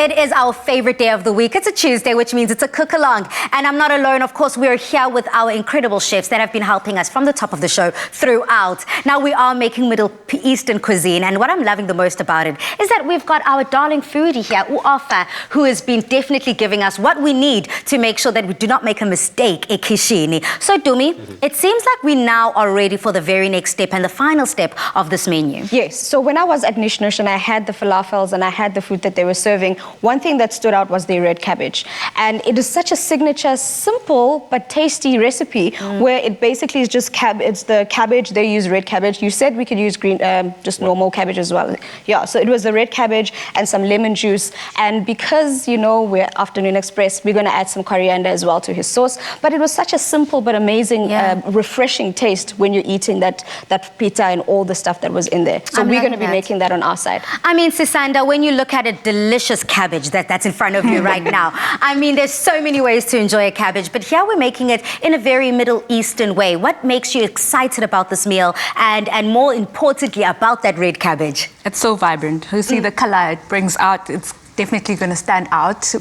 It is our favorite day of the week. It's a Tuesday, which means it's a cook-along. And I'm not alone. Of course, we're here with our incredible chefs that have been helping us from the top of the show throughout. Now, we are making Middle Eastern cuisine. And what I'm loving the most about it is that we've got our darling foodie here, Ofer, who has been definitely giving us what we need to make sure that we do not make a mistake in kitchen. So, Dumi, it seems like we now are ready for the very next step and the final step of this menu. Yes. So when I was at Nish and I had the falafels and I had the food that they were serving, one thing that stood out was their red cabbage. And it is such a signature, simple but tasty recipe where it basically is just it's the cabbage. They use red cabbage. You said we could use green, just normal cabbage as well. Yeah, so it was the red cabbage and some lemon juice. And because, you know, we're Afternoon Express, we're going to add some coriander as well to his sauce. But it was such a simple but amazing, refreshing taste when you're eating that pita and all the stuff that was in there. So we're going to be making that on our side. I mean, Sisanda, when you look at a delicious cabbage that's in front of you right now, I mean, there's so many ways to enjoy a cabbage, but here we're making it in a very Middle Eastern way. What makes you excited about this meal and more importantly about that red cabbage? It's so vibrant. You see the color it brings out, it's definitely going to stand out.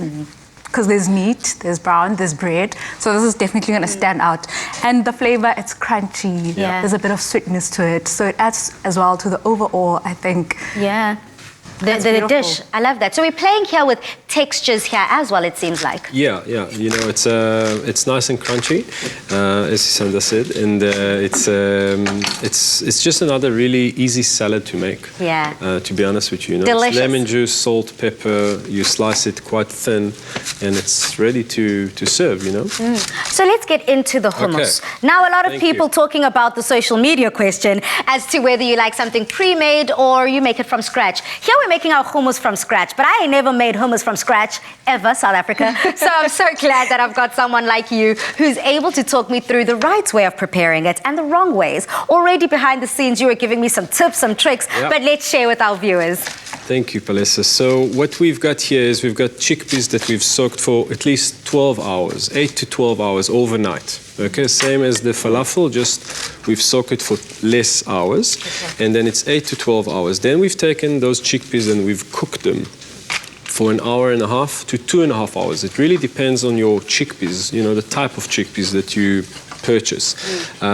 Because there's meat, there's brown, there's bread. So this is definitely going to stand out. And the flavor, it's crunchy. Yeah. There's a bit of sweetness to it. So it adds as well to the overall, I think. Yeah. The dish, I love that. So we're playing here with textures here as well, it seems like. Yeah. You know, it's nice and crunchy, as Sisanda said, and it's just another really easy salad to make. Yeah. To be honest with you, Delicious. It's lemon juice, salt, pepper. You slice it quite thin, and it's ready to serve. You know. So let's get into the hummus. Okay. Now, a lot of people talking about the social media question as to whether you like something pre-made or you make it from scratch. Here we're making our hummus from scratch, but I ain't never made hummus from scratch ever, South Africa. So I'm so glad that I've got someone like you who's able to talk me through the right way of preparing it and the wrong ways. Already behind the scenes, you were giving me some tips, some tricks, but let's share with our viewers. Thank you, Palessa. So what we've got here is we've got chickpeas that we've soaked for at least 12 hours, 8 to 12 hours overnight. Okay, same as the falafel, just we've soaked it for less hours, and then it's 8 to 12 hours. Then we've taken those chickpeas and we've cooked them for an hour and a half to 2.5 hours. It really depends on your chickpeas, you know, the type of chickpeas that you purchase.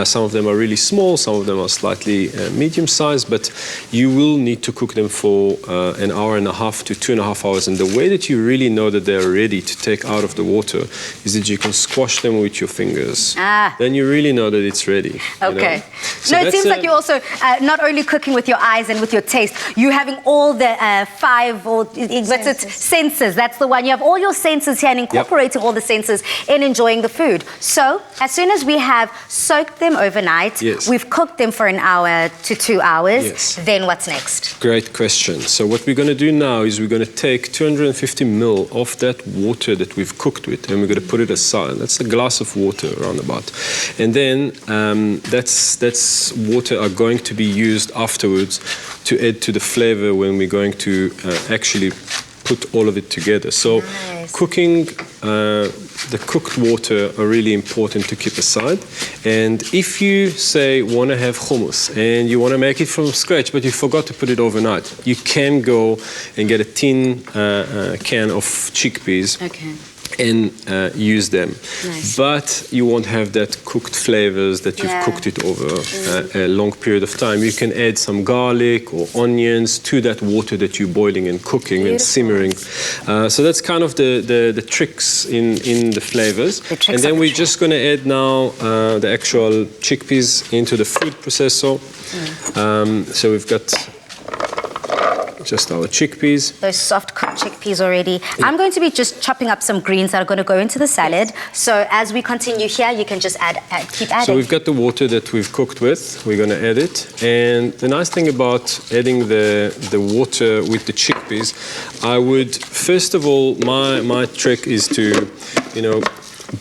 Some of them are really small, some of them are slightly medium sized, but you will need to cook them for an hour and a half to 2.5 hours. And the way that you really know that they're ready to take out of the water is that you can squash them with your fingers. Then you really know that it's ready. Okay. You know? So no, it seems like you're also not only cooking with your eyes and with your taste, you're having all the senses. That's the one. You have all your senses here and incorporating all the senses in enjoying the food. So as soon as we have soaked them overnight, we've cooked them for an hour to 2 hours, then what's next? Great question. So what we're going to do now is we're going to take 250 ml of that water that we've cooked with, and we're going to put it aside. That's a glass of water around about. And then that's water are going to be used afterwards to add to the flavor when we're going to actually put all of it together. So cooking, the cooked water are really important to keep aside. And if you say want to have hummus and you want to make it from scratch, but you forgot to put it overnight, you can go and get a tin can of chickpeas. And use them. But you won't have that cooked flavors that you've cooked it over a long period of time. You can add some garlic or onions to that water that you're boiling and cooking and simmering. So that's kind of the tricks in the flavors. And then we're just going to add now the actual chickpeas into the food processor. So we've got just our chickpeas. Those soft cooked chickpeas already. I'm going to be just chopping up some greens that are going to go into the salad. So as we continue here, you can just keep adding. So we've got the water that we've cooked with. We're going to add it. And the nice thing about adding the water with the chickpeas, I would, first of all, my trick is to, you know,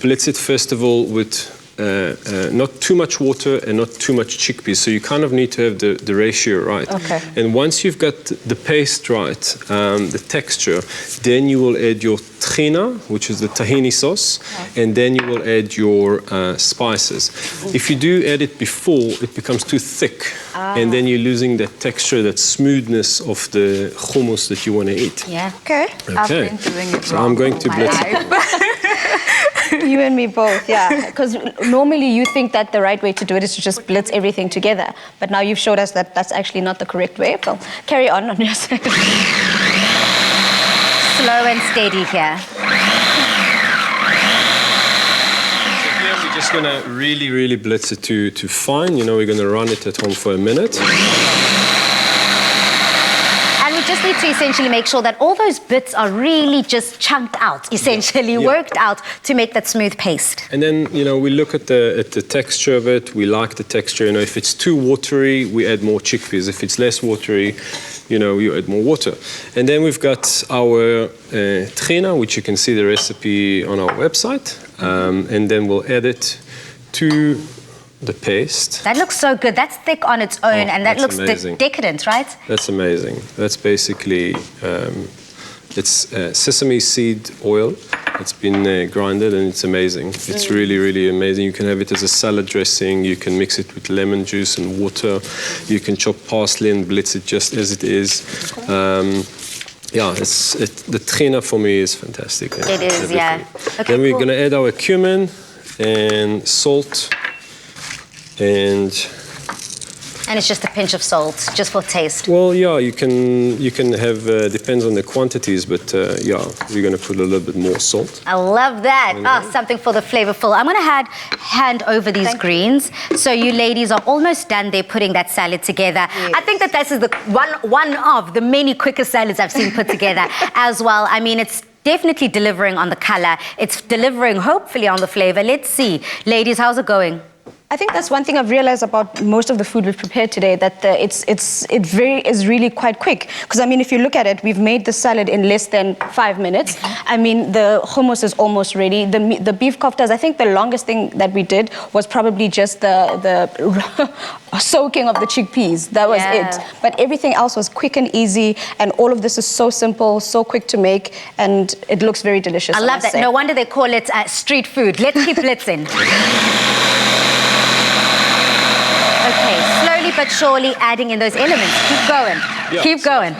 blitz it first of all with not too much water and not too much chickpeas. So you kind of need to have the ratio right. Okay. And once you've got the paste right, the texture, then you will add your tahina, which is the tahini sauce, and then you will add your spices. If you do add it before, it becomes too thick, and then you're losing that texture, that smoothness of the hummus that you want to eat. Yeah. Okay. I've been doing it So wrong I'm going all to my blitz life. You and me both, yeah. Because normally you think that the right way to do it is to just blitz everything together. But now you've showed us that that's actually not the correct way. Well, carry on your side. Slow and steady here. We're just going to really blitz it to fine. You know, we're going to run it at home for a minute. And we just need to essentially make sure that all those bits are really just chunked out, essentially worked out to make that smooth paste. And then, you know, we look at the texture of it. We like the texture. You know, if it's too watery, we add more chickpeas. If it's less watery, you know, you add more water. And then we've got our tahina, which you can see the recipe on our website. And then we'll add it to the paste. That looks so good. That's thick on its own, and that looks amazing. decadent, right? That's amazing. That's basically, it's sesame seed oil. It's been grinded and it's amazing. It's really amazing. You can have it as a salad dressing. You can mix it with lemon juice and water. You can chop parsley and blitz it just as it is. Yeah, the tahina for me is fantastic. It is, everything. yeah. Okay, then we're cool. going to add our cumin and salt and it's just a pinch of salt, just for taste. well, yeah, you can have depends on the quantities, but yeah, we're going to put a little bit more salt. I love that. Something for the flavorful. I'm going to hand over these greens. So you ladies are almost done there putting that salad together. Yes. I think that this is the one of the many quickest salads I've seen put together as well. I mean, it's definitely delivering on the color. It's delivering hopefully on the flavor. Let's see. Ladies, how's it going? I think that's one thing I've realized about most of the food we've prepared today, that it is really quite quick. Because I mean, if you look at it, we've made the salad in less than 5 minutes. I mean, the hummus is almost ready. The beef koftas, I think the longest thing that we did was probably just the soaking of the chickpeas. That was it. But everything else was quick and easy, and all of this is so simple, so quick to make, and it looks very delicious. I love that. No wonder they call it street food. Let's keep blitzing. Okay, slowly but surely adding in those elements. Keep going. Yeah. Keep going.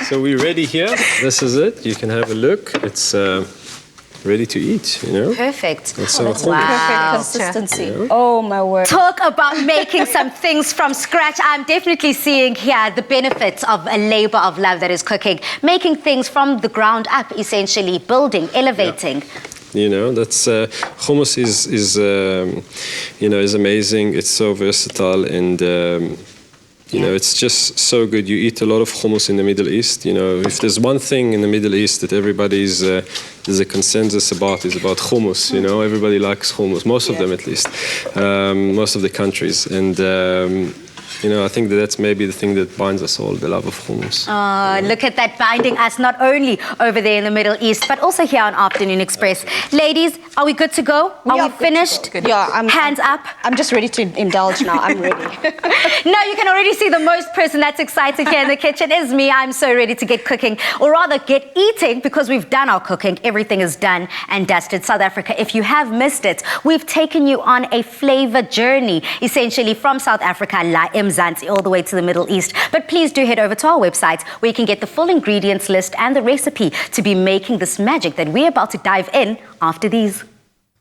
So we're ready here. This is it. You can have a look. It's ready to eat, you know? Perfect. That's Perfect consistency. Yeah. Oh my word. Talk about making some things from scratch. I'm definitely seeing here the benefits of a labor of love that is cooking. Making things from the ground up, essentially, building, elevating. Yeah. You know, that's hummus is you know, is amazing. It's so versatile, and you know, it's just so good. You eat a lot of hummus in the Middle East. You know, if there's one thing in the Middle East that everybody's there's a consensus about, is about hummus. You know, everybody likes hummus. Most of them, at least, most of the countries, and. You know, I think that's maybe the thing that binds us all, the love of hummus. Oh, look at that, binding us not only over there in the Middle East, but also here on Afternoon Express. Ladies, are we good to go? Are we finished? Yeah, hands up. I'm just ready to indulge now. I'm ready. Now you can already see the most person that's excited here in the kitchen is me. I'm so ready to get cooking, or rather get eating, because we've done our cooking. Everything is done and dusted. South Africa, if you have missed it, we've taken you on a flavor journey, essentially from South Africa, all the way to the Middle East. But please do head over to our website where you can get the full ingredients list and the recipe to be making this magic that we're about to dive in after these.